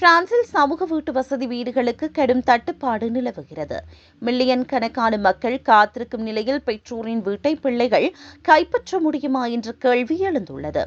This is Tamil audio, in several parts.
பிரான்சில் சமூக வீட்டு வசதி வீடுகளுக்கு கடும் தட்டுப்பாடு நிலவுகிறது. மில்லியன் கணக்கான மக்கள் காத்திருக்கும் நிலையில் பெற்றோரின் வீட்டை பிள்ளைகள் கைப்பற்ற முடியுமா என்ற கேள்வி எழுந்துள்ளது.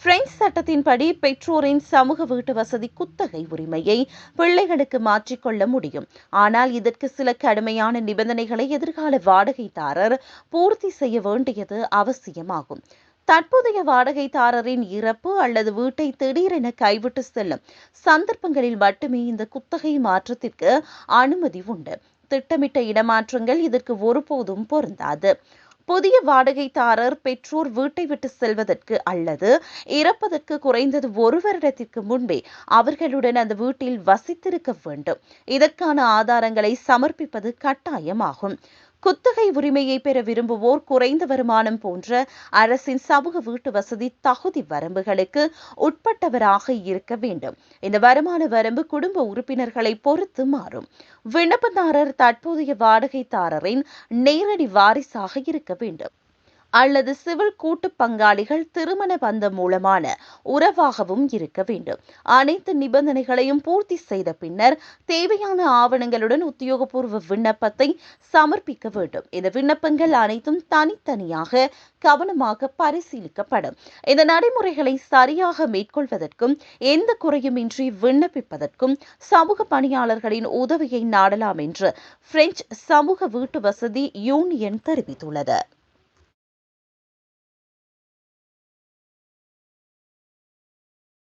பிரெஞ்சு சட்டத்தின்படி பெற்றோரின் சமூக வீட்டு வசதி குத்தகை உரிமையை பிள்ளைகளுக்கு மாற்றிக்கொள்ள முடியும். ஆனால் இதற்கு சில கடுமையான நிபந்தனைகளை எதிர்கால வாடகைதாரர் பூர்த்தி செய்ய வேண்டியது அவசியமாகும். தற்போதைய வாடகைதாரரின் இறப்பு அல்லது வீட்டை திடீரென கைவிட்டு செல்லும் சந்தர்ப்பங்களில் மட்டுமே இந்த குத்தகை மாற்றத்திற்கு அனுமதி உண்டு. திட்டமிட்ட இடமாற்றங்கள் இதற்கு ஒருபோதும் பொருந்தாது. புதிய வாடகைதாரர் பெற்றோர் வீட்டை விட்டு செல்வதற்கு அல்லது இறப்பதற்கு குறைந்தது 1 வருடத்திற்கு முன்பே அவர்களுடன் அந்த வீட்டில் வசித்திருக்க வேண்டும். இதற்கான ஆதாரங்களை சமர்ப்பிப்பது கட்டாயமாகும். குத்தகை உரிமையை பெற விரும்புவோர் குறைந்த வருமானம் போன்ற அரசின் சமூக வீட்டு வசதி தகுதி வரம்புகளுக்கு உட்பட்டவராக இருக்க வேண்டும். இந்த வருமான வரம்பு குடும்ப உறுப்பினர்களை பொறுத்து மாறும். விண்ணப்பதாரர் தற்போதைய வாடகைதாரரின் நேரடி வாரிசாக இருக்க வேண்டும் அல்லது சிவில் கூட்டு பங்காளிகள் திருமண பந்தம் மூலமான உறவாகவும் இருக்க வேண்டும். அனைத்து நிபந்தனைகளையும் பூர்த்தி செய்த பின்னர் தேவையான ஆவணங்களுடன் உத்தியோகபூர்வ விண்ணப்பத்தை சமர்ப்பிக்க வேண்டும். இந்த விண்ணப்பங்கள் அனைத்தும் தனித்தனியாக கவனமாக பரிசீலிக்கப்படும். இந்த நடைமுறைகளை சரியாக மேற்கொள்வதற்கும் எந்த குறையுமின்றி விண்ணப்பிப்பதற்கும் சமூக பணியாளர்களின் உதவியை நாடலாம் என்று பிரெஞ்சு சமூக வீட்டு வசதி யூனியன் தெரிவித்துள்ளது.